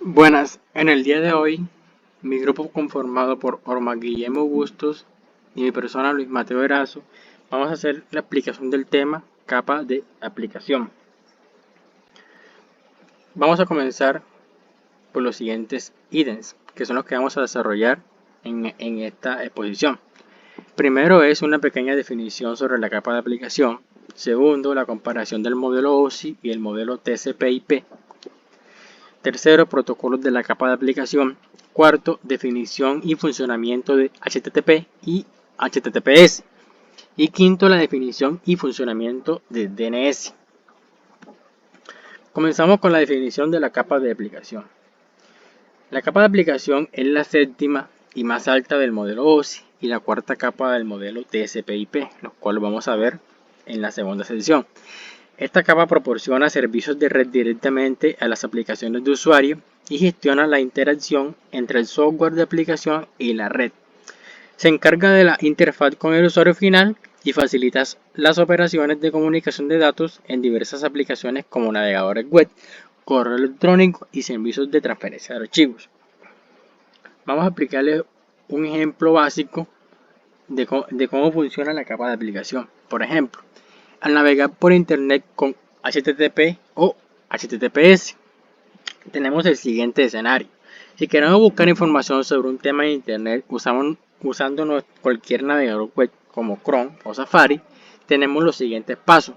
Buenas, en el día de hoy, mi grupo conformado por Orma Guillermo Bustos y mi persona Luis Mateo Erazo, vamos a hacer la aplicación del tema capa de aplicación. Vamos a comenzar por los siguientes ítems, que son los que vamos a desarrollar en esta exposición. Primero es una pequeña definición sobre la capa de aplicación. Segundo, la comparación del modelo OSI y el modelo TCP/IP. Tercero, protocolos de la capa de aplicación. Cuarto, definición y funcionamiento de HTTP y HTTPS. Y quinto, la definición y funcionamiento de DNS. Comenzamos con la definición de la capa de aplicación. La capa de aplicación es la séptima y más alta del modelo OSI y la cuarta capa del modelo TCP/IP, los cuales vamos a ver en la segunda sección. Esta capa proporciona servicios de red directamente a las aplicaciones de usuario y gestiona la interacción entre el software de aplicación y la red. Se encarga de la interfaz con el usuario final y facilita las operaciones de comunicación de datos en diversas aplicaciones como navegadores web, correo electrónico y servicios de transferencia de archivos. Vamos a explicarles un ejemplo básico de cómo funciona la capa de aplicación. Por ejemplo, al navegar por internet con HTTP o HTTPS, tenemos el siguiente escenario. Si queremos buscar información sobre un tema en internet usando cualquier navegador web como Chrome o Safari, tenemos los siguientes pasos.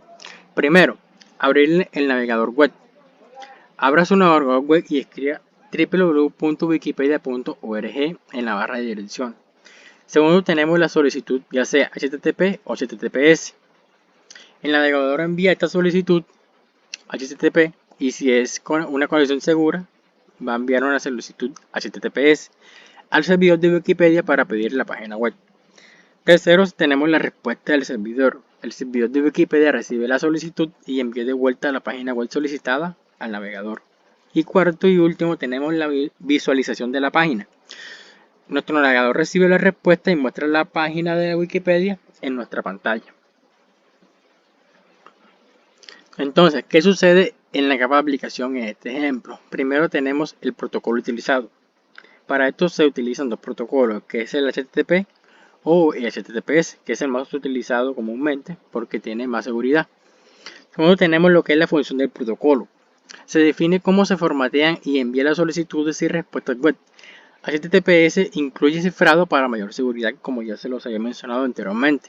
Primero, abrir el navegador web. Abra su navegador web y escriba www.wikipedia.org en la barra de dirección. Segundo, tenemos la solicitud, ya sea HTTP o HTTPS. El navegador envía esta solicitud HTTP y si es con una conexión segura, va a enviar una solicitud HTTPS al servidor de Wikipedia para pedir la página web. Tercero, tenemos la respuesta del servidor. El servidor de Wikipedia recibe la solicitud y envía de vuelta a la página web solicitada al navegador. Y cuarto y último, tenemos la visualización de la página. Nuestro navegador recibe la respuesta y muestra la página de Wikipedia en nuestra pantalla. Entonces, ¿qué sucede en la capa de aplicación en este ejemplo? Primero tenemos el protocolo utilizado. Para esto se utilizan dos protocolos, que es el HTTP o el HTTPS, que es el más utilizado comúnmente porque tiene más seguridad. Segundo tenemos lo que es la función del protocolo. Se define cómo se formatean y envían las solicitudes y respuestas web. HTTPS incluye cifrado para mayor seguridad, como ya se los había mencionado anteriormente.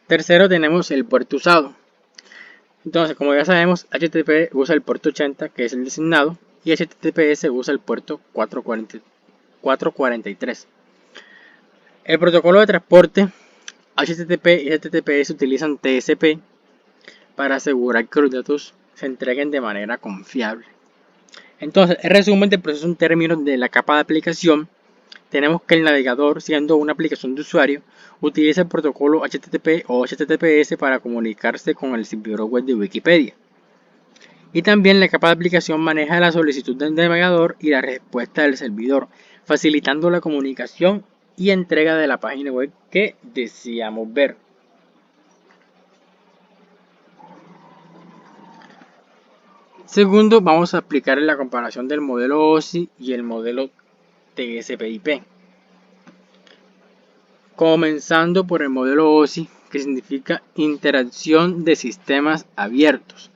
Tercero tenemos el puerto usado. Entonces, como ya sabemos, HTTP usa el puerto 80, que es el designado, y HTTPS usa el puerto 443. El protocolo de transporte HTTP y HTTPS utilizan TCP para asegurar que los datos se entreguen de manera confiable. Entonces, en resumen del proceso en términos de la capa de aplicación, tenemos que el navegador, siendo una aplicación de usuario, utiliza el protocolo HTTP o HTTPS para comunicarse con el servidor web de Wikipedia. Y también la capa de aplicación maneja la solicitud del navegador y la respuesta del servidor, facilitando la comunicación y entrega de la página web que deseamos ver. Segundo, vamos a explicar la comparación del modelo OSI y el modelo TCP/IP. Comenzando por el modelo OSI, que significa interacción de sistemas abiertos.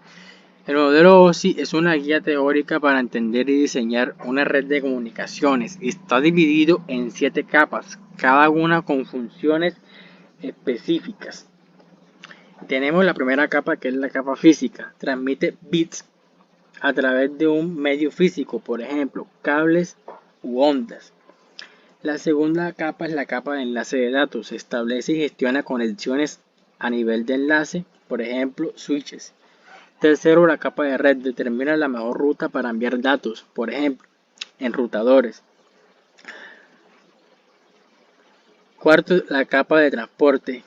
El modelo OSI es una guía teórica para entender y diseñar una red de comunicaciones. Está dividido en 7 capas, cada una con funciones específicas. Tenemos la primera capa, que es la capa física. Transmite bits a través de un medio físico, por ejemplo, cables u ondas. La segunda capa es la capa de enlace de datos. Se establece y gestiona conexiones a nivel de enlace, por ejemplo, switches. Tercero, la capa de red determina la mejor ruta para enviar datos, por ejemplo, enrutadores. Cuarto, la capa de transporte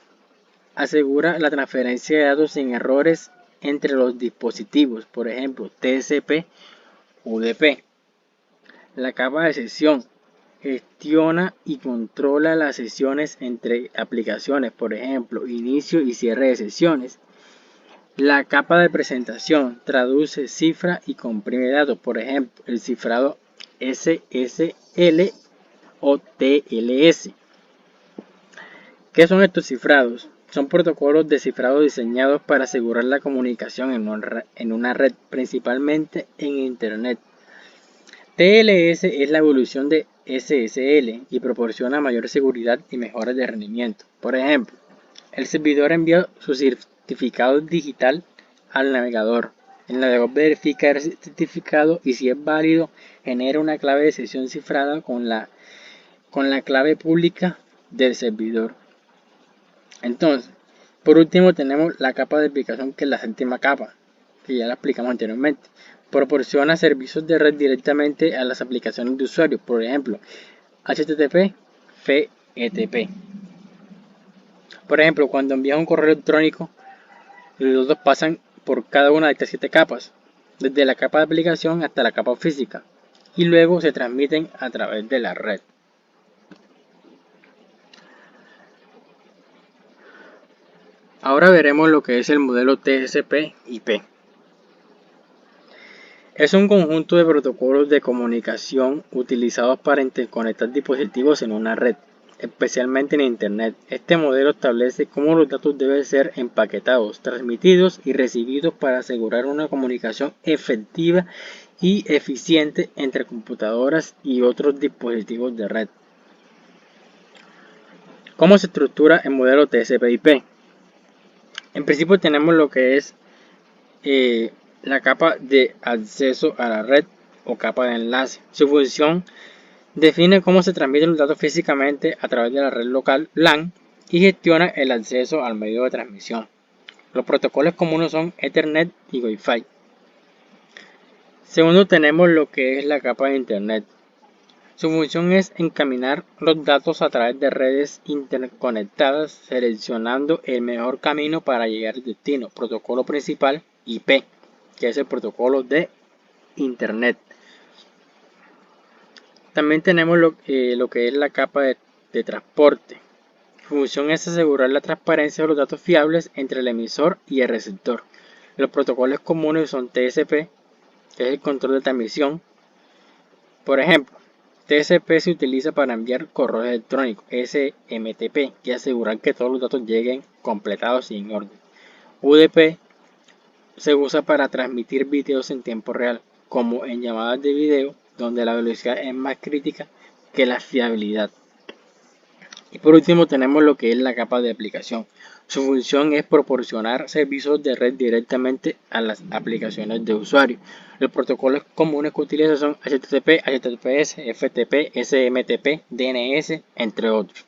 asegura la transferencia de datos sin errores entre los dispositivos, por ejemplo, TCP, UDP. La capa de sesión gestiona y controla las sesiones entre aplicaciones, por ejemplo, inicio y cierre de sesiones. La capa de presentación traduce, cifra y comprime datos, por ejemplo, el cifrado SSL o TLS. ¿Qué son estos cifrados? Son protocolos de cifrado diseñados para asegurar la comunicación en una red, principalmente en Internet. TLS es la evolución de SSL y proporciona mayor seguridad y mejoras de rendimiento. Por ejemplo, el servidor envía su certificado digital al navegador. El navegador verifica el certificado y, si es válido, genera una clave de sesión cifrada con la clave pública del servidor. Entonces, por último tenemos la capa de aplicación, que es la séptima capa, que ya la explicamos anteriormente. Proporciona servicios de red directamente a las aplicaciones de usuario, por ejemplo, HTTP, FTP. Por ejemplo, cuando envías un correo electrónico, los datos pasan por cada una de estas 7 capas, desde la capa de aplicación hasta la capa física, y luego se transmiten a través de la red. Ahora veremos lo que es el modelo TCP/IP. Es un conjunto de protocolos de comunicación utilizados para interconectar dispositivos en una red, especialmente en Internet. Este modelo establece cómo los datos deben ser empaquetados, transmitidos y recibidos para asegurar una comunicación efectiva y eficiente entre computadoras y otros dispositivos de red. ¿Cómo se estructura el modelo TCP/IP? En principio tenemos lo que es la capa de acceso a la red o capa de enlace. Su función define cómo se transmiten los datos físicamente a través de la red local LAN y gestiona el acceso al medio de transmisión. Los protocolos comunes son Ethernet y Wi-Fi. Segundo, tenemos lo que es la capa de Internet. Su función es encaminar los datos a través de redes interconectadas, seleccionando el mejor camino para llegar al destino. Protocolo principal IP, que es el protocolo de Internet. También tenemos lo que es la capa de transporte. Su función es asegurar la transparencia de los datos fiables entre el emisor y el receptor. Los protocolos comunes son TCP, que es el control de transmisión. Por ejemplo, TCP se utiliza para enviar correos electrónicos, SMTP, y asegurar que todos los datos lleguen completados y en orden. UDP se usa para transmitir videos en tiempo real, como en llamadas de video, donde la velocidad es más crítica que la fiabilidad. Y por último tenemos lo que es la capa de aplicación. Su función es proporcionar servicios de red directamente a las aplicaciones de usuario. Los protocolos comunes que utiliza son HTTP, HTTPS, FTP, SMTP, DNS, entre otros.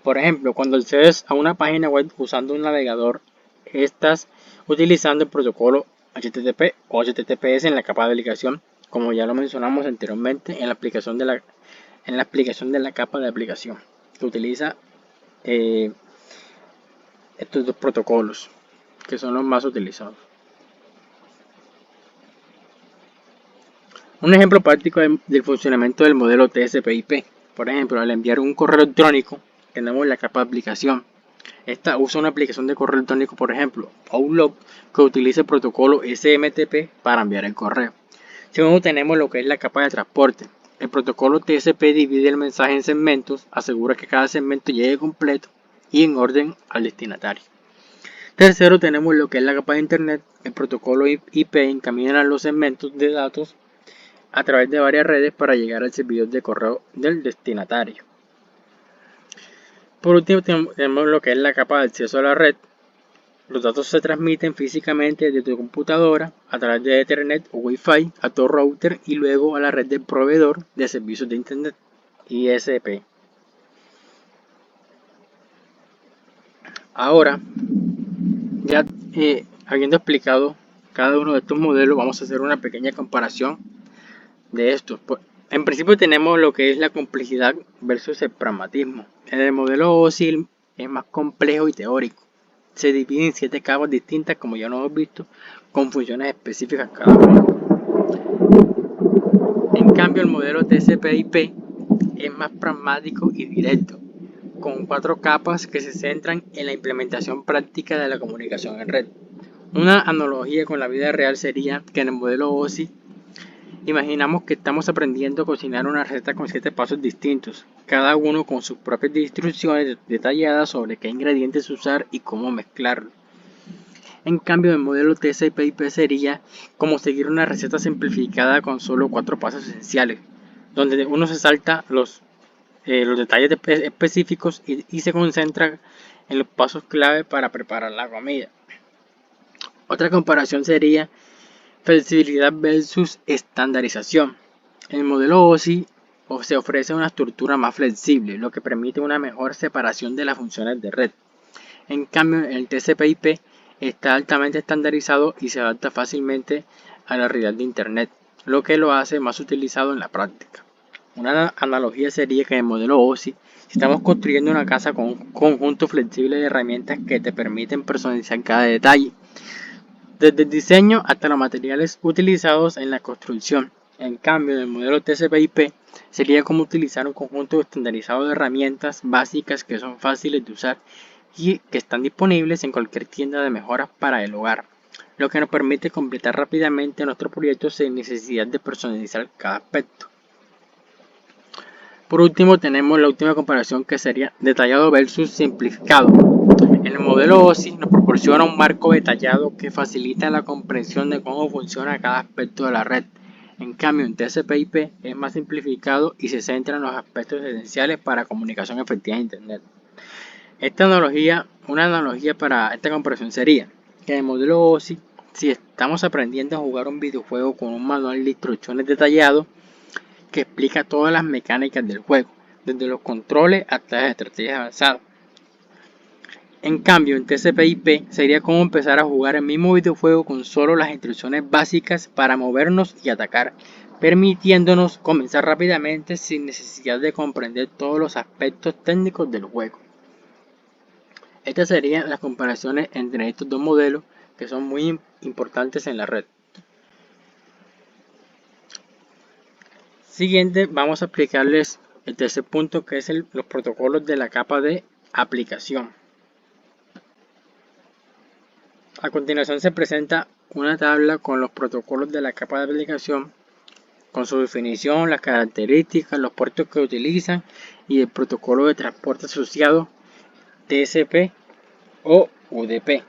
Por ejemplo, cuando accedes a una página web usando un navegador, estás utilizando el protocolo HTTP o HTTPS en la capa de aplicación, como ya lo mencionamos anteriormente en la aplicación de la capa de aplicación, que utiliza estos dos protocolos, que son los más utilizados. Un ejemplo práctico del funcionamiento del modelo TCP/IP. Por ejemplo, al enviar un correo electrónico, tenemos la capa de aplicación. Esta usa una aplicación de correo electrónico, por ejemplo, Outlook, que utiliza el protocolo SMTP para enviar el correo. Segundo, tenemos lo que es la capa de transporte. El protocolo TCP divide el mensaje en segmentos, asegura que cada segmento llegue completo y en orden al destinatario. Tercero, tenemos lo que es la capa de Internet. El protocolo IP encamina los segmentos de datos a través de varias redes para llegar al servidor de correo del destinatario. Por último, tenemos lo que es la capa de acceso a la red. Los datos se transmiten físicamente desde tu computadora a través de Ethernet o Wi-Fi a tu router y luego a la red del proveedor de servicios de Internet, ISP. Ahora, ya habiendo explicado cada uno de estos modelos, vamos a hacer una pequeña comparación de estos. En principio tenemos lo que es la complejidad versus el pragmatismo. El modelo OSI es más complejo y teórico. Se divide en 7 capas distintas, como ya lo hemos visto, con funciones específicas cada una. En cambio, el modelo TCP/IP es más pragmático y directo, con 4 capas que se centran en la implementación práctica de la comunicación en red. Una analogía con la vida real sería que en el modelo OSI Imaginamos que estamos aprendiendo a cocinar una receta con 7 pasos distintos, cada uno con sus propias instrucciones detalladas sobre qué ingredientes usar y cómo mezclarlo. En cambio, el modelo TCP/IP sería como seguir una receta simplificada con solo 4 pasos esenciales, donde uno se salta los detalles específicos y se concentra en los pasos clave para preparar la comida. Otra comparación sería flexibilidad versus estandarización. En el modelo OSI se ofrece una estructura más flexible, lo que permite una mejor separación de las funciones de red. En cambio, el TCP/IP está altamente estandarizado y se adapta fácilmente a la realidad de Internet, lo que lo hace más utilizado en la práctica. Una analogía sería que en el modelo OSI, si estamos construyendo una casa con un conjunto flexible de herramientas que te permiten personalizar cada detalle, desde el diseño hasta los materiales utilizados en la construcción. En cambio, en el modelo TCP/IP sería como utilizar un conjunto estandarizado de herramientas básicas que son fáciles de usar y que están disponibles en cualquier tienda de mejoras para el hogar, lo que nos permite completar rápidamente nuestro proyecto sin necesidad de personalizar cada aspecto. Por último, tenemos la última comparación, que sería detallado versus simplificado. En el modelo OSI nos proporciona un marco detallado que facilita la comprensión de cómo funciona cada aspecto de la red. En cambio, en TCP/IP es más simplificado y se centra en los aspectos esenciales para comunicación efectiva en Internet. Una analogía para esta comparación sería que en el modelo OSI, si estamos aprendiendo a jugar un videojuego con un manual de instrucciones detallado que explica todas las mecánicas del juego, desde los controles hasta las estrategias avanzadas. En cambio, en TCP/IP sería como empezar a jugar el mismo videojuego con solo las instrucciones básicas para movernos y atacar, permitiéndonos comenzar rápidamente sin necesidad de comprender todos los aspectos técnicos del juego. Estas serían las comparaciones entre estos dos modelos, que son muy importantes en la red. Siguiente, vamos a explicarles el tercer punto, que es los protocolos de la capa de aplicación. A continuación se presenta una tabla con los protocolos de la capa de aplicación, con su definición, las características, los puertos que utilizan y el protocolo de transporte asociado, TCP o UDP.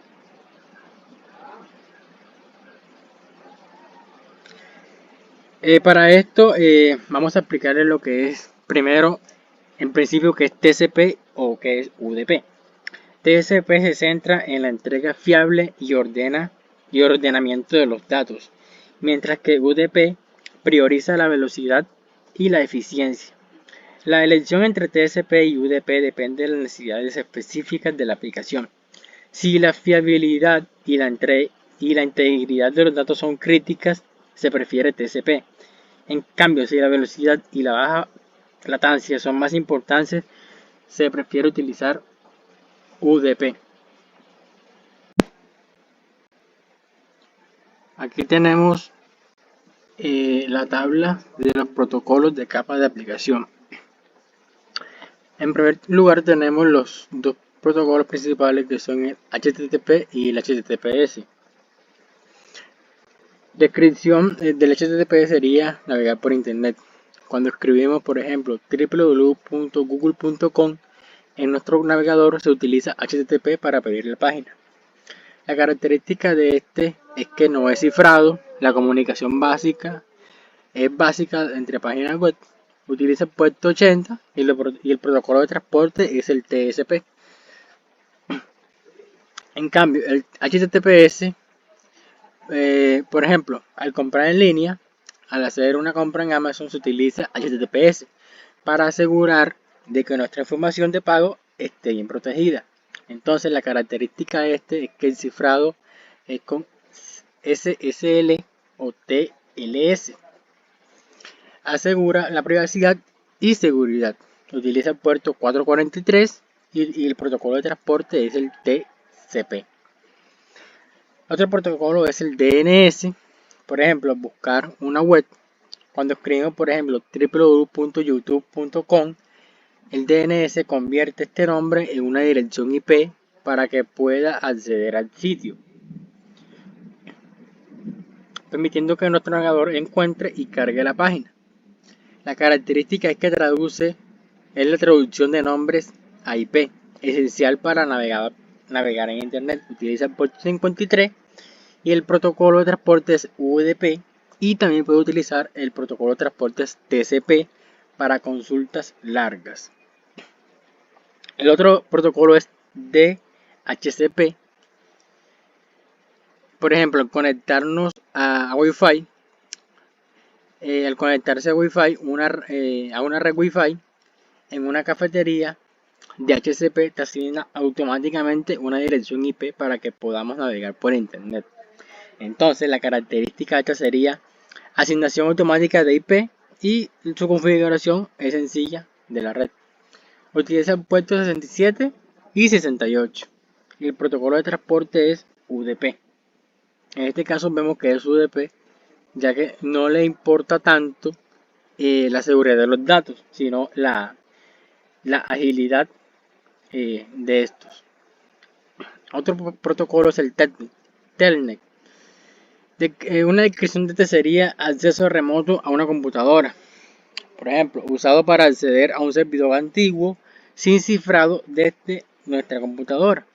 Para esto vamos a explicarles lo que es primero, en principio, que es TCP o que es UDP. TCP se centra en la entrega fiable y ordenamiento de los datos, mientras que UDP prioriza la velocidad y la eficiencia. La elección entre TCP y UDP depende de las necesidades específicas de la aplicación. Si la fiabilidad y la integridad de los datos son críticas, se prefiere TCP. En cambio, si la velocidad y la baja latencia son más importantes, se prefiere utilizar UDP. Aquí tenemos la tabla de los protocolos de capa de aplicación. En primer lugar tenemos los dos protocolos principales, que son el HTTP y el HTTPS. Descripción del HTTP sería navegar por internet. Cuando escribimos, por ejemplo, www.google.com, en nuestro navegador se utiliza HTTP para pedir la página. La característica de este es que no es cifrado, la comunicación básica es básica entre páginas web, utiliza el puerto 80 y el protocolo de transporte es el TCP. En cambio, el HTTPS, por ejemplo, al comprar en línea, al hacer una compra en Amazon, se utiliza HTTPS para asegurar de que nuestra información de pago esté bien protegida. Entonces, la característica de este es que el cifrado es con SSL o TLS. Asegura la privacidad y seguridad. Utiliza el puerto 443 y el protocolo de transporte es el TCP. Otro protocolo es el DNS. Por ejemplo, buscar una web. Cuando escribimos, por ejemplo, www.youtube.com, el DNS convierte este nombre en una dirección IP para que pueda acceder al sitio. permitiendo que nuestro navegador encuentre y cargue la página. La característica es que es la traducción de nombres a IP, esencial para navegar en Internet. Utiliza el puerto 53 y el protocolo de transportes UDP, y también puede utilizar el protocolo de transportes TCP para consultas largas. El otro protocolo es DHCP. Por ejemplo, al conectarnos a Wi-Fi, al conectarse a Wi-Fi, a una red Wi-Fi en una cafetería, DHCP te asigna automáticamente una dirección IP para que podamos navegar por Internet. Entonces, la característica esta sería asignación automática de IP, y su configuración es sencilla de la red. Utiliza puertos 67 y 68. Y el protocolo de transporte es UDP. En este caso vemos que es UDP, ya que no le importa tanto la seguridad de los datos, sino la agilidad de estos. Otro protocolo es el Telnet. Una descripción de este sería acceso remoto a una computadora. Por ejemplo, usado para acceder a un servidor antiguo sin cifrado desde nuestra computadora.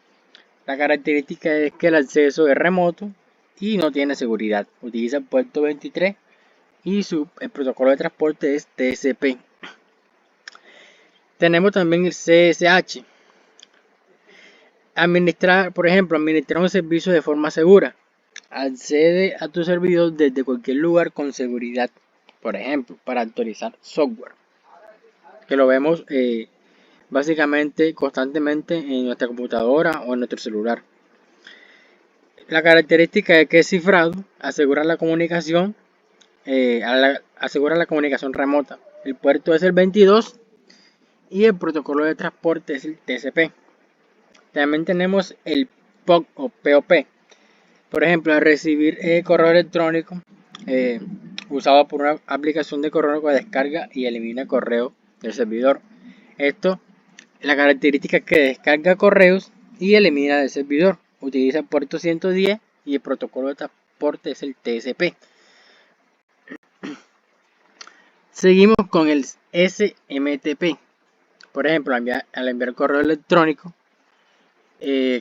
La característica es que el acceso es remoto y no tiene seguridad. Utiliza el puerto 23 y el protocolo de transporte es TCP. Tenemos también el CSH. Por ejemplo, administrar un servicio de forma segura. Accede a tu servidor desde cualquier lugar con seguridad. Por ejemplo, para actualizar software, que lo vemos básicamente constantemente en nuestra computadora o en nuestro celular. La característica es que es cifrado, asegura la comunicación remota. El puerto es el 22 y el protocolo de transporte es el TCP. También tenemos el POP o POP. Por ejemplo, al recibir correo electrónico usado por una aplicación de correo que descarga y elimina el correo del servidor. La característica es que descarga correos y elimina del servidor. Utiliza el puerto 110 y el protocolo de transporte es el TCP. Seguimos con el SMTP. Por ejemplo, al enviar correo electrónico,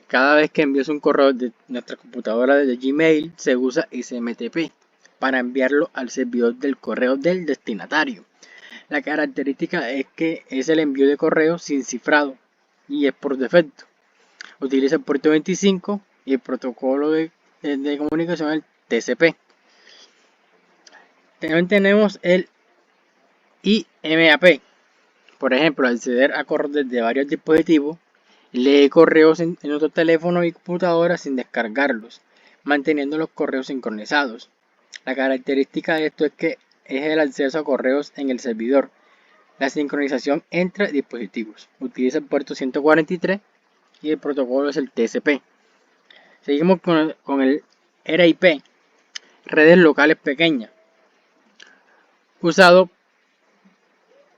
cada vez que envías un correo de nuestra computadora desde Gmail, se usa SMTP para enviarlo al servidor del correo del destinatario. La característica es que es el envío de correo sin cifrado y es por defecto. Utiliza el puerto 25 y el protocolo de comunicación el TCP. También tenemos el IMAP. Por ejemplo, acceder a correos desde varios dispositivos, lee correos en nuestro teléfono y computadora sin descargarlos, manteniendo los correos sincronizados. La característica de esto es que es el acceso a correos en el servidor, la sincronización entre dispositivos. Utiliza el puerto 143 y el protocolo es el TCP. Seguimos con el RIP, redes locales pequeñas, usado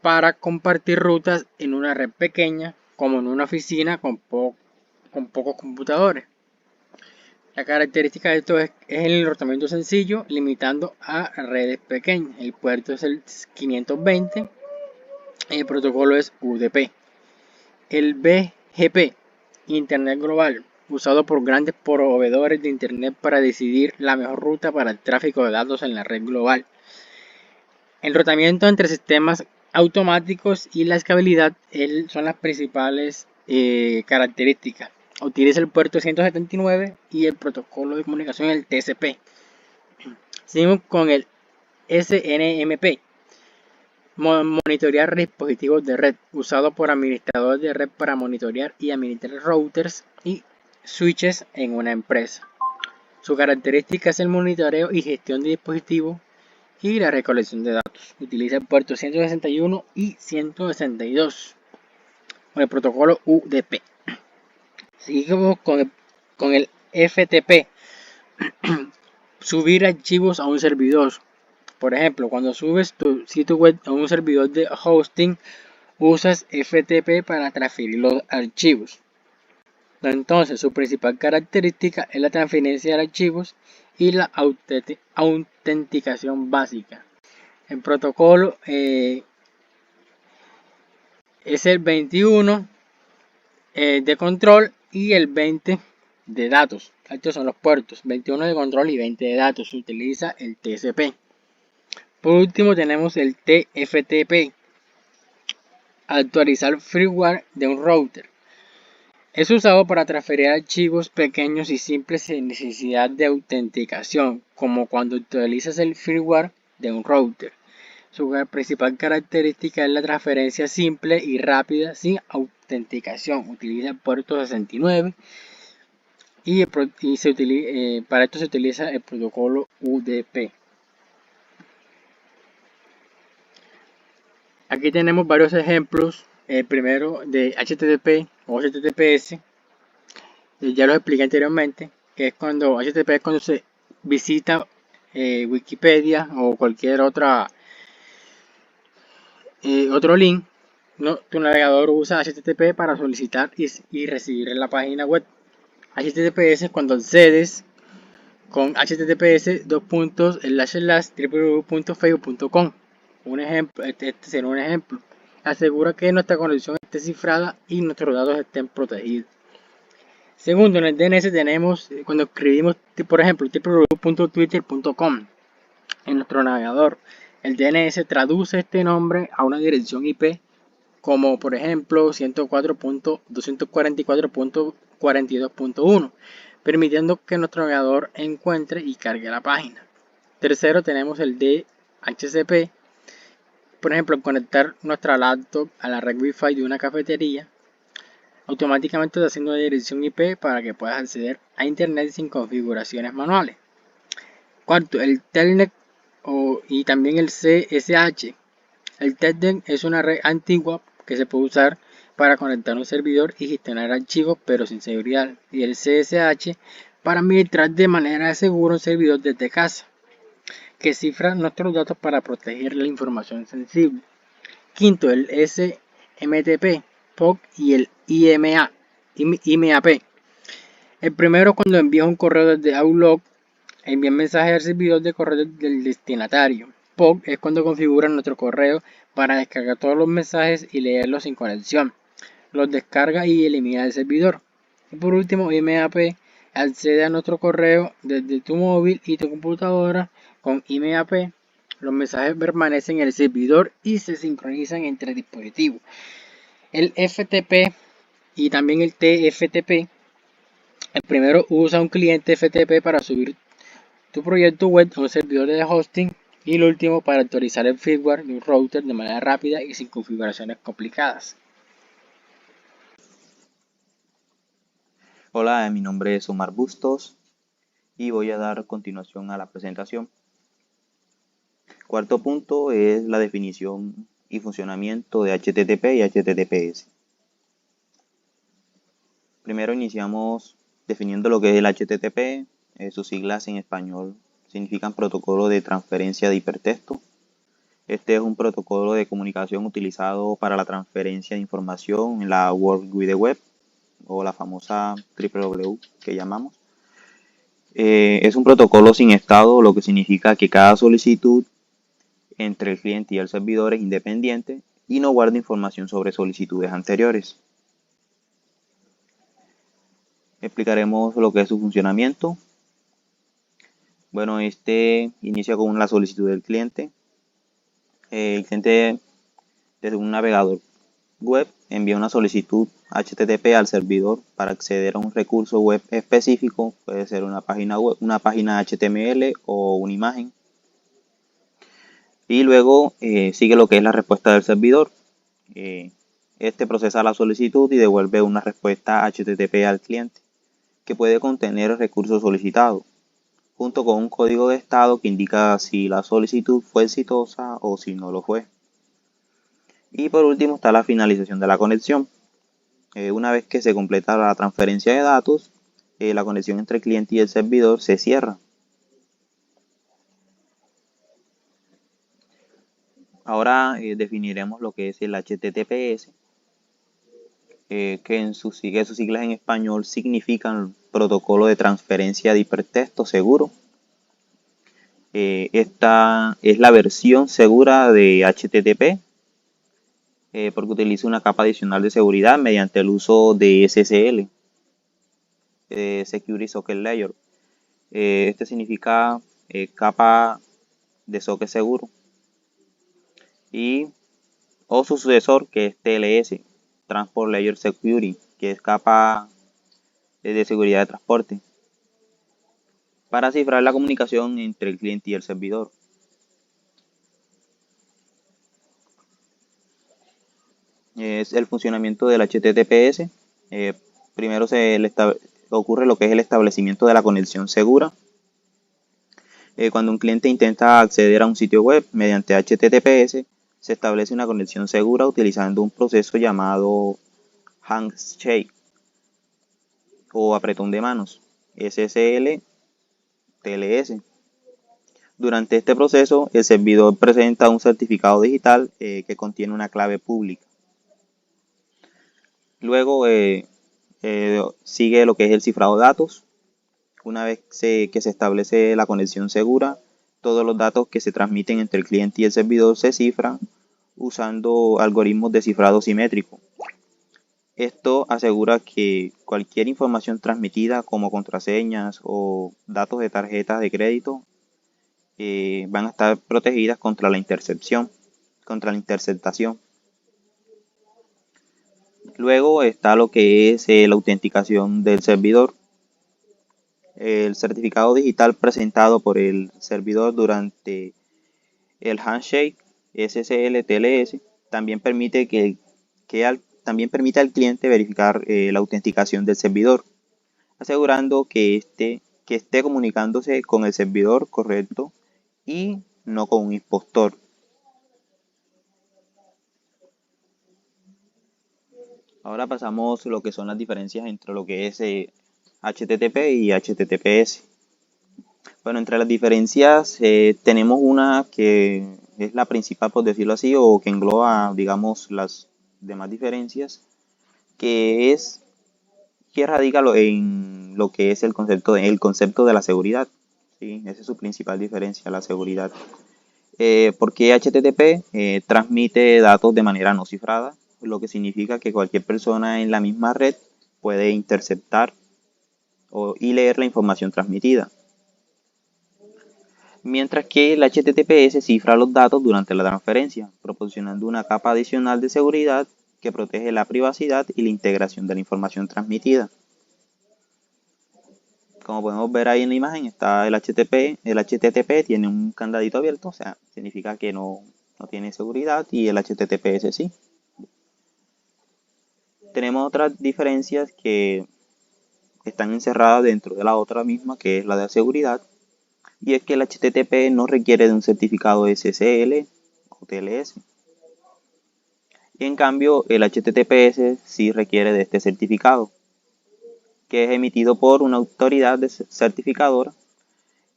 para compartir rutas en una red pequeña, como en una oficina con pocos computadores. La característica de esto es el enrutamiento sencillo, limitando a redes pequeñas. El puerto es el 520 y el protocolo es UDP. El BGP, Internet Global, usado por grandes proveedores de Internet para decidir la mejor ruta para el tráfico de datos en la red global. El enrutamiento entre sistemas automáticos y la escalabilidad son las principales características. Utiliza el puerto 179 y el protocolo de comunicación el TCP. Seguimos con el SNMP, monitorear dispositivos de red, usado por administradores de red para monitorear y administrar routers y switches en una empresa. Su característica es el monitoreo y gestión de dispositivos y la recolección de datos. Utiliza el puerto 161 y 162 con el protocolo UDP. Seguimos con el FTP, subir archivos a un servidor. Por ejemplo, cuando subes tu sitio web a un servidor de hosting, usas FTP para transferir los archivos. Entonces, su principal característica es la transferencia de archivos y la autenticación básica. El protocolo es el 21 de control y el 20 de datos. Estos son los puertos, 21 de control y 20 de datos. Se utiliza el TCP. Por último tenemos el TFTP, actualizar firmware de un router. Es usado para transferir archivos pequeños y simples sin necesidad de autenticación, como cuando actualizas el firmware de un router. Su principal característica es la transferencia simple y rápida sin autenticación. Utiliza el puerto 69 y para esto se utiliza el protocolo UDP. Aquí tenemos varios ejemplos. El primero de HTTP o HTTPS, ya lo expliqué anteriormente, que es cuando HTTP es cuando se visita Wikipedia o cualquier otro link. ¿No? Tu navegador usa HTTP para solicitar y recibir en la página web. HTTPS es cuando accedes con https://www.facebook.com. Un ejemplo, este será un ejemplo. Asegura que nuestra conexión esté cifrada y nuestros datos estén protegidos. Segundo, en el DNS tenemos cuando escribimos, por ejemplo, www.twitter.com en nuestro navegador. El DNS traduce este nombre a una dirección IP como por ejemplo 104.244.42.1, permitiendo que nuestro navegador encuentre y cargue la página. Tercero, tenemos el DHCP, por ejemplo, conectar nuestra laptop a la red Wi-Fi de una cafetería, automáticamente haciendo una dirección IP para que puedas acceder a internet sin configuraciones manuales. Cuarto, el Telnet y también el CSH. El Telnet es una red antigua que se puede usar para conectar un servidor y gestionar archivos pero sin seguridad, y el CSH para administrar de manera segura un servidor desde casa, que cifra nuestros datos para proteger la información sensible. Quinto, el SMTP, POC y el IMAP. El primero, cuando envía un correo desde Outlook, envía mensajes al servidor de correo del destinatario. POC es cuando configura nuestro correo para descargar todos los mensajes y leerlos sin conexión. Los descarga y elimina del servidor. Y por último, IMAP accede a nuestro correo desde tu móvil y tu computadora. Con IMAP, los mensajes permanecen en el servidor y se sincronizan entre dispositivos. El FTP y también el TFTP. El primero usa un cliente FTP para subir tu proyecto web a un servidor de hosting, y el último para actualizar el firmware de un router de manera rápida y sin configuraciones complicadas. Hola, mi nombre es Omar Bustos y voy a dar continuación a la presentación. Cuarto punto es la definición y funcionamiento de HTTP y HTTPS. Primero iniciamos definiendo lo que es el HTTP. Sus siglas en español significan protocolo de transferencia de hipertexto. Este es un protocolo de comunicación utilizado para la transferencia de información en la World Wide Web, o la famosa www que llamamos. Es un protocolo sin estado, lo que significa que cada solicitud entre el cliente y el servidor es independiente y no guarda información sobre solicitudes anteriores. Explicaremos lo que es su funcionamiento. Bueno, este inicia con la solicitud del cliente. El cliente, desde un navegador web, envía una solicitud HTTP al servidor para acceder a un recurso web específico. Puede ser una página web, una página HTML o una imagen. Y luego sigue lo que es la respuesta del servidor. Este procesa la solicitud y devuelve una respuesta HTTP al cliente, que puede contener el recurso solicitado, junto con un código de estado que indica si la solicitud fue exitosa o si no lo fue. Y por último está la finalización de la conexión. Una vez que se completa la transferencia de datos, la conexión entre el cliente y el servidor se cierra. Ahora definiremos lo que es el HTTPS, que sus siglas en español significan protocolo de transferencia de hipertexto seguro. Esta es la versión segura de HTTP porque utiliza una capa adicional de seguridad mediante el uso de SSL, Security Socket Layer. Este significa capa de socket seguro. Y o su sucesor, que es TLS, Transport Layer Security, que es capa de seguridad de transporte, para cifrar la comunicación entre el cliente y el servidor. Es el funcionamiento del HTTPS. Primero ocurre lo que es el establecimiento de la conexión segura. Cuando un cliente intenta acceder a un sitio web mediante HTTPS, se establece una conexión segura utilizando un proceso llamado handshake o apretón de manos, SSL TLS. Durante este proceso, el servidor presenta un certificado digital que contiene una clave pública. Luego sigue lo que es el cifrado de datos. Una vez que se establece la conexión segura, todos los datos que se transmiten entre el cliente y el servidor se cifran usando algoritmos de cifrado simétrico. Esto asegura que cualquier información transmitida como contraseñas o datos de tarjetas de crédito van a estar protegidas contra la interceptación. Luego está lo que es la autenticación del servidor. El certificado digital presentado por el servidor durante el handshake SSL-TLS también permite también permite al cliente verificar la autenticación del servidor, asegurando que esté comunicándose con el servidor correcto y no con un impostor. Ahora pasamos a lo que son las diferencias entre lo que es HTTP y HTTPS. Bueno, entre las diferencias tenemos una que es la principal, por decirlo así, o que engloba, digamos, las demás diferencias, que radica en lo que es el concepto de la seguridad. ¿Sí? Esa es su principal diferencia, la seguridad. Porque HTTP transmite datos de manera no cifrada, lo que significa que cualquier persona en la misma red puede interceptar y leer la información transmitida. Mientras que el HTTPS cifra los datos durante la transferencia, proporcionando una capa adicional de seguridad que protege la privacidad y la integración de la información transmitida. Como podemos ver ahí en la imagen, está el HTTP tiene un candadito abierto, o sea, significa que no tiene seguridad, y el HTTPS sí. Tenemos otras diferencias que están encerradas dentro de la otra misma, que es la de seguridad, y es que el HTTP no requiere de un certificado SSL o TLS. Y en cambio, el HTTPS sí requiere de este certificado, que es emitido por una autoridad certificadora,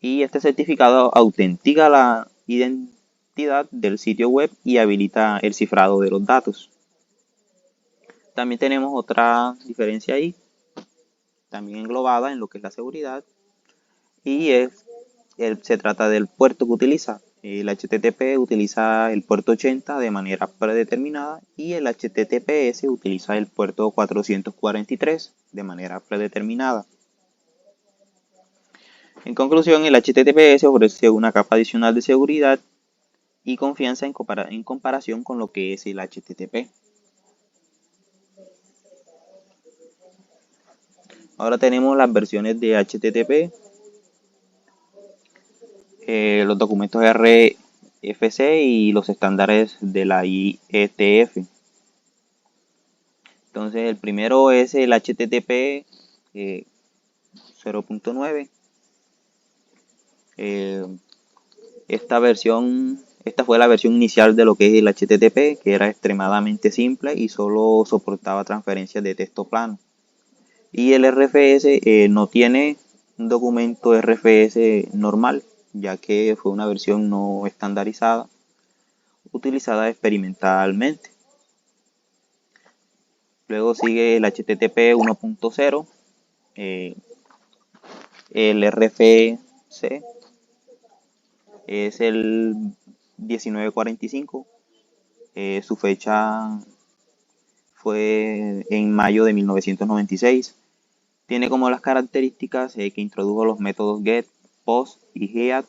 y este certificado autentica la identidad del sitio web y habilita el cifrado de los datos. También tenemos otra diferencia ahí, también englobada en lo que es la seguridad, y se trata del puerto que utiliza. El HTTP utiliza el puerto 80 de manera predeterminada y el HTTPS utiliza el puerto 443 de manera predeterminada. En conclusión, el HTTPS ofrece una capa adicional de seguridad y confianza en comparación con lo que es el HTTP. Ahora tenemos las versiones de HTTP, los documentos RFC y los estándares de la IETF. Entonces el primero es el HTTP 0.9. Esta fue la versión inicial de lo que es el HTTP, que era extremadamente simple y solo soportaba transferencias de texto plano. Y el RFS no tiene un documento RFS normal, ya que fue una versión no estandarizada, utilizada experimentalmente. Luego sigue el HTTP 1.0, el RFC, es el 1945. Su fecha fue en mayo de 1996. Tiene como las características que introdujo los métodos GET, POST y HEAD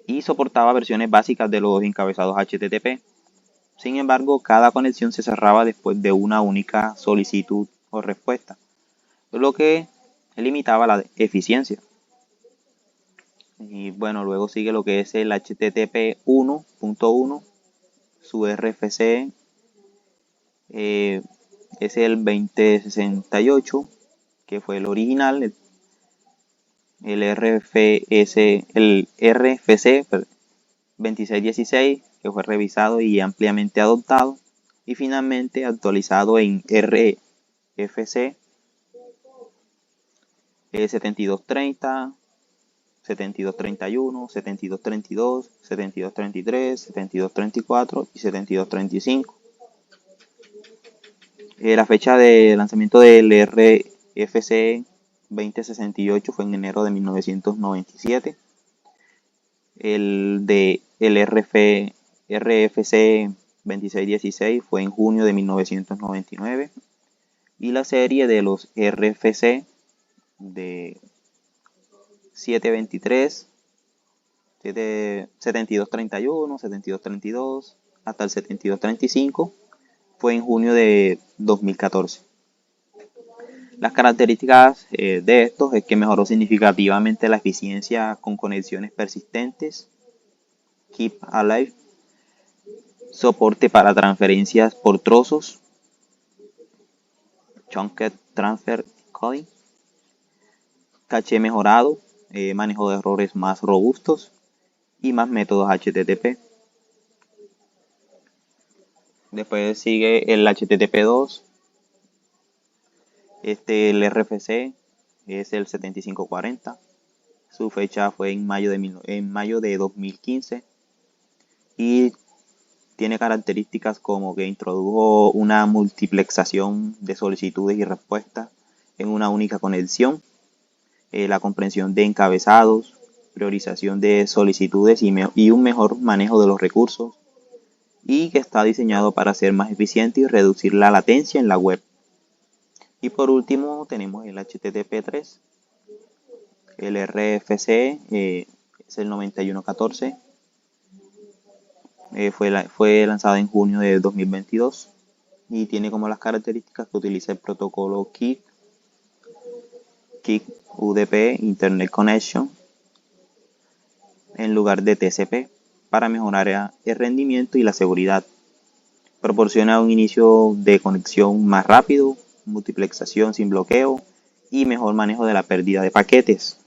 y soportaba versiones básicas de los encabezados HTTP. Sin embargo, cada conexión se cerraba después de una única solicitud o respuesta, lo que limitaba la eficiencia. Y bueno, luego sigue lo que es el HTTP 1.1, su RFC es el 2068, que fue el original, el RFC 2616, que fue revisado y ampliamente adoptado, y finalmente actualizado en RFC 7230, 7231, 7232, 7233, 7234 y 7235. La fecha de lanzamiento del RFC 2068 fue en enero de 1997. El RFC 2616 fue en junio de 1999. Y la serie de los RFC de 723, 7231, 7232 hasta el 7235 fue en junio de 2014. Las características de estos es que mejoró significativamente la eficiencia con conexiones persistentes, Keep Alive, soporte para transferencias por trozos, Chunked Transfer Coding, caché mejorado, manejo de errores más robustos y más métodos HTTP. Después sigue el HTTP2. El RFC es el 7540. Su fecha fue en mayo de 2015 y tiene características como que introdujo una multiplexación de solicitudes y respuestas en una única conexión, la comprensión de encabezados, priorización de solicitudes y un mejor manejo de los recursos, y que está diseñado para ser más eficiente y reducir la latencia en la web. Y por último tenemos el HTTP3. El RFC es el 9114. Fue lanzado en junio de 2022 y tiene como las características que utiliza el protocolo KIC UDP Internet Connection en lugar de TCP para mejorar el rendimiento y la seguridad. Proporciona un inicio de conexión más rápido, multiplexación sin bloqueo y mejor manejo de la pérdida de paquetes.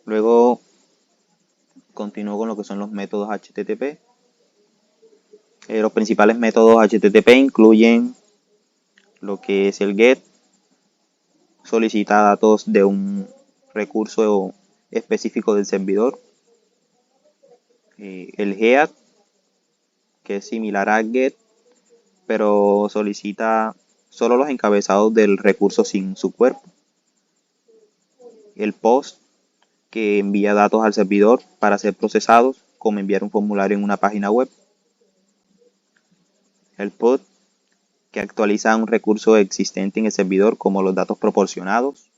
Luego continúo con lo que son los métodos HTTP. Los principales métodos HTTP incluyen lo que es el GET, solicita datos de un recurso específico del servidor. El HEAD, que es similar a GET, pero solicita solo los encabezados del recurso sin su cuerpo. El POST, que envía datos al servidor para ser procesados, como enviar un formulario en una página web. El PUT, que actualiza un recurso existente en el servidor, como los datos proporcionados.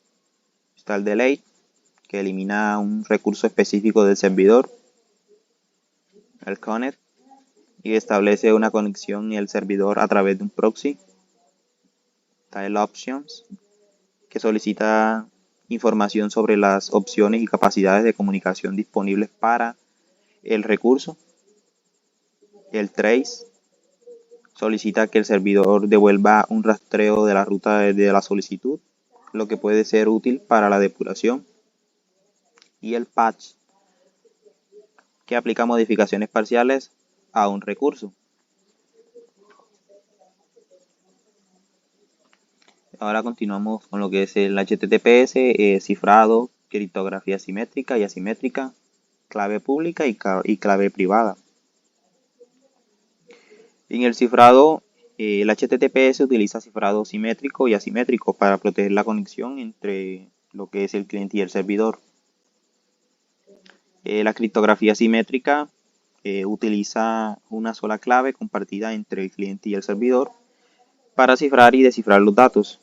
Está el delete, que elimina un recurso específico del servidor. El connect, y establece una conexión en el servidor a través de un proxy. Está el options, que solicita información sobre las opciones y capacidades de comunicación disponibles para el recurso. El trace solicita que el servidor devuelva un rastreo de la ruta de la solicitud, lo que puede ser útil para la depuración. Y el patch, que aplica modificaciones parciales a un recurso. Ahora continuamos con lo que es el HTTPS, cifrado, criptografía simétrica y asimétrica, clave pública y clave privada. En el cifrado El HTTPS utiliza cifrado simétrico y asimétrico para proteger la conexión entre lo que es el cliente y el servidor. La criptografía simétrica utiliza una sola clave compartida entre el cliente y el servidor para cifrar y descifrar los datos.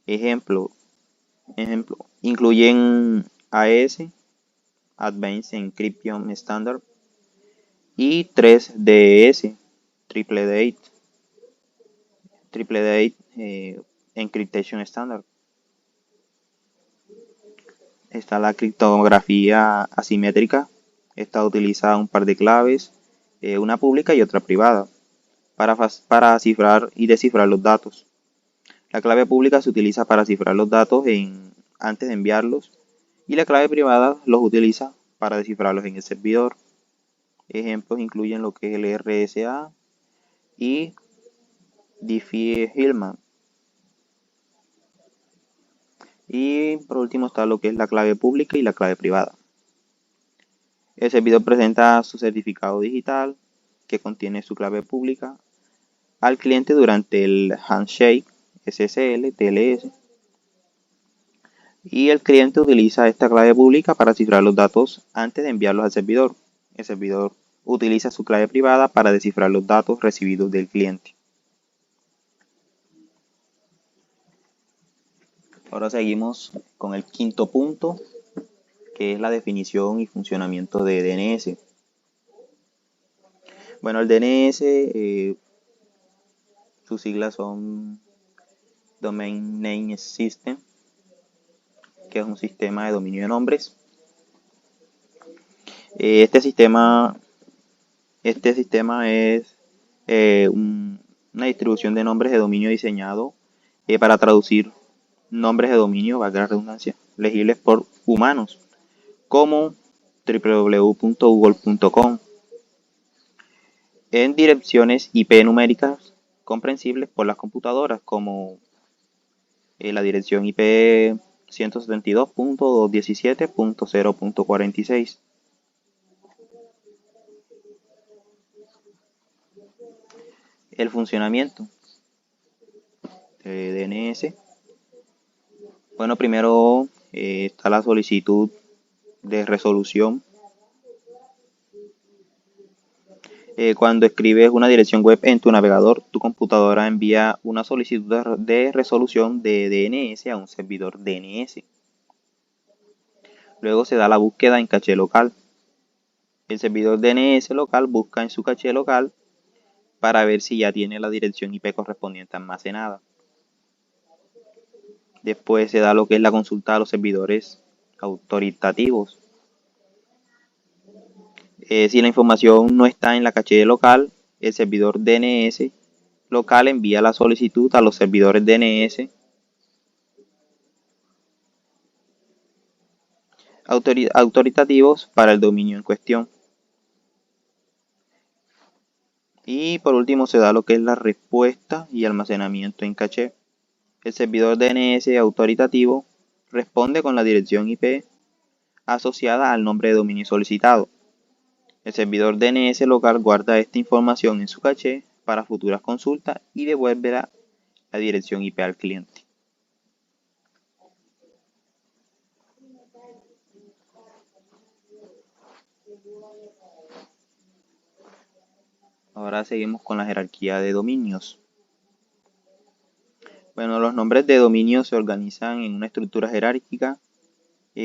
Ejemplo, incluyen AES, Advanced Encryption Standard, y 3DS, Triple Date Encryption Standard. Está la criptografía asimétrica. Esta utiliza un par de claves, una pública y otra privada, para cifrar y descifrar los datos. La clave pública se utiliza para cifrar los datos antes de enviarlos, y la clave privada los utiliza para descifrarlos en el servidor. Ejemplos incluyen lo que es el RSA y Diffie-Hellman. Y por último está lo que es la clave pública y la clave privada. El servidor presenta su certificado digital que contiene su clave pública al cliente durante el handshake SSL, TLS. Y el cliente utiliza esta clave pública para cifrar los datos antes de enviarlos al servidor. El servidor utiliza su clave privada para descifrar los datos recibidos del cliente. Ahora seguimos con el quinto punto, que es la definición y funcionamiento de DNS. Bueno, el DNS, sus siglas son Domain Name System, que es un sistema de dominio de nombres. Este sistema es una distribución de nombres de dominio diseñado para traducir nombres de dominio, valga la redundancia, legibles por humanos, como www.google.com, en direcciones IP numéricas comprensibles por las computadoras, como la dirección IP 172.217.0.46. El funcionamiento de DNS. Bueno, primero está la solicitud de resolución. Cuando escribes una dirección web en tu navegador, tu computadora envía una solicitud de resolución de DNS a un servidor DNS. Luego se da la búsqueda en caché local. El servidor DNS local busca en su caché local para ver si ya tiene la dirección IP correspondiente almacenada. Después se da lo que es la consulta a los servidores autoritativos. Si la información no está en la caché local, el servidor DNS local envía la solicitud a los servidores DNS autoritativos para el dominio en cuestión. Y por último se da lo que es la respuesta y almacenamiento en caché. El servidor DNS autoritativo responde con la dirección IP asociada al nombre de dominio solicitado. El servidor DNS local guarda esta información en su caché para futuras consultas y devuelve la dirección IP al cliente. Ahora seguimos con la jerarquía de dominios. Bueno, los nombres de dominios se organizan en una estructura jerárquica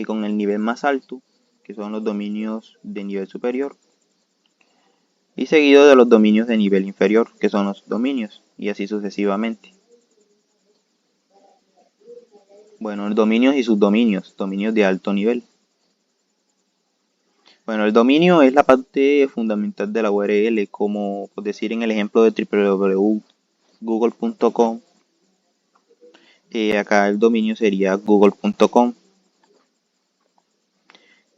con el nivel más alto, que son los dominios de nivel superior, y seguido de los dominios de nivel inferior, que son los dominios, y así sucesivamente. Bueno, dominios y subdominios, dominios de alto nivel. Bueno, el dominio es la parte fundamental de la URL, como por decir en el ejemplo de www.google.com. Acá el dominio sería google.com.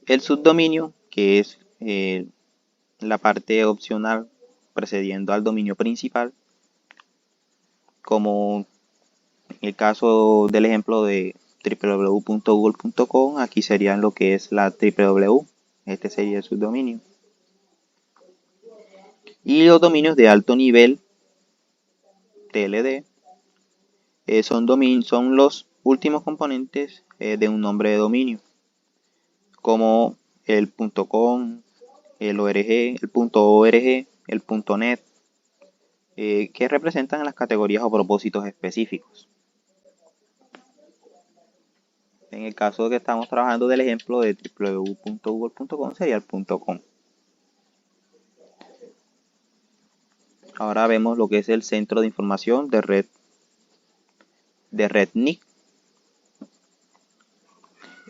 El subdominio, que es la parte opcional precediendo al dominio principal, como en el caso del ejemplo de www.google.com, aquí serían lo que es la www, este sería el subdominio. Y los dominios de alto nivel TLD, son los últimos componentes de un nombre de dominio, como el .com, el .org, el .net, que representan las categorías o propósitos específicos. En el caso que estamos trabajando del ejemplo de www.google.com sería el .com. Ahora vemos lo que es el centro de información de RedNIC.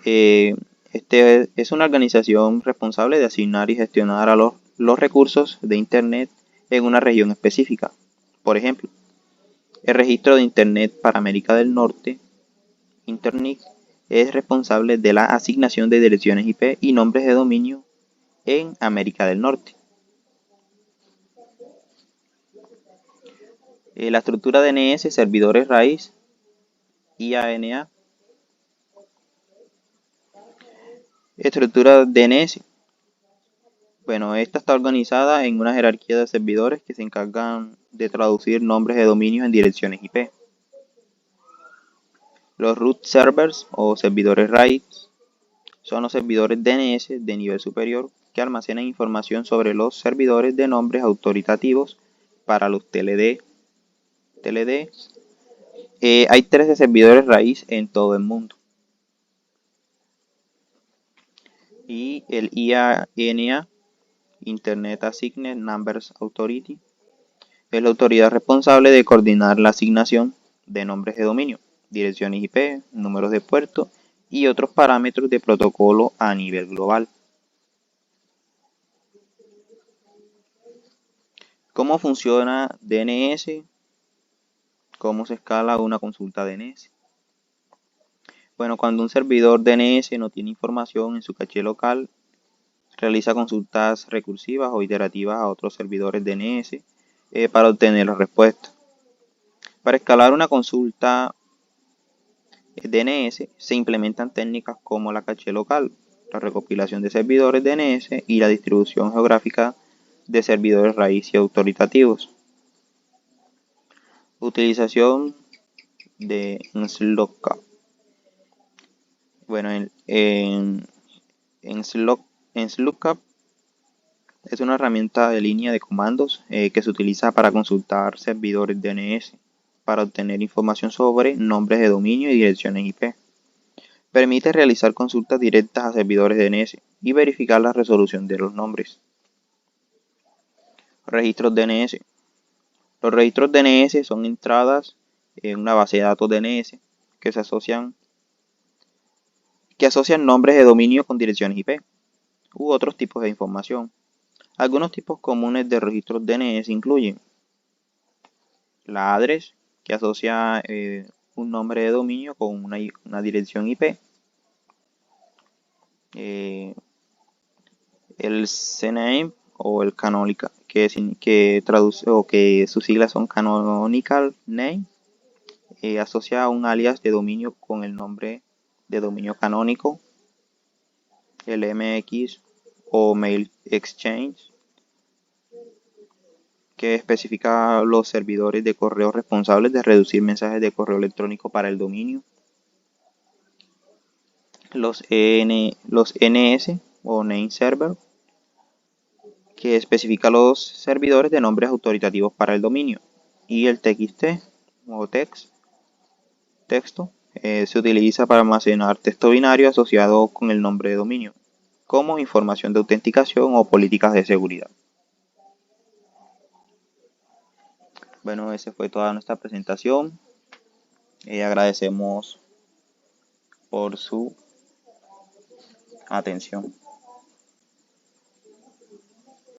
Este es una organización responsable de asignar y gestionar a los recursos de Internet en una región específica. Por ejemplo, el registro de Internet para América del Norte, Internic, es responsable de la asignación de direcciones IP y nombres de dominio en América del Norte. La estructura DNS, servidores raíz, IANA. Estructura DNS. Bueno, esta está organizada en una jerarquía de servidores que se encargan de traducir nombres de dominios en direcciones IP. Los root servers o servidores RAID son los servidores DNS de nivel superior que almacenan información sobre los servidores de nombres autoritativos para los TLD. Hay 13 servidores raíz en todo el mundo. Y el IANA, Internet Assigned Numbers Authority, es la autoridad responsable de coordinar la asignación de nombres de dominio, direcciones IP, números de puerto y otros parámetros de protocolo a nivel global. ¿Cómo funciona DNS? ¿Cómo se escala una consulta DNS? Bueno, cuando un servidor DNS no tiene información en su caché local, realiza consultas recursivas o iterativas a otros servidores DNS para obtener la respuesta. Para escalar una consulta DNS se implementan técnicas como la caché local, la recopilación de servidores DNS y la distribución geográfica de servidores raíz y autoritativos. Utilización de Nslookup. Bueno, Nslookup es una herramienta de línea de comandos que se utiliza para consultar servidores DNS para obtener información sobre nombres de dominio y direcciones IP. Permite realizar consultas directas a servidores DNS y verificar la resolución de los nombres. Registros DNS. Los registros DNS son entradas en una base de datos DNS que asocian nombres de dominio con direcciones IP u otros tipos de información. Algunos tipos comunes de registros DNS incluyen la address, que asocia un nombre de dominio con una dirección IP. El CNAME o el canonical, que traduce o que sus siglas son canonical name, asocia un alias de dominio con el nombre de dominio canónico. El MX o Mail Exchange, que especifica los servidores de correo responsables de reducir mensajes de correo electrónico para el dominio. Los NS o Name Server, que especifica los servidores de nombres autoritativos para el dominio. Y el TXT o texto se utiliza para almacenar texto binario asociado con el nombre de dominio, como información de autenticación o políticas de seguridad. Bueno, esa fue toda nuestra presentación. Agradecemos por su atención.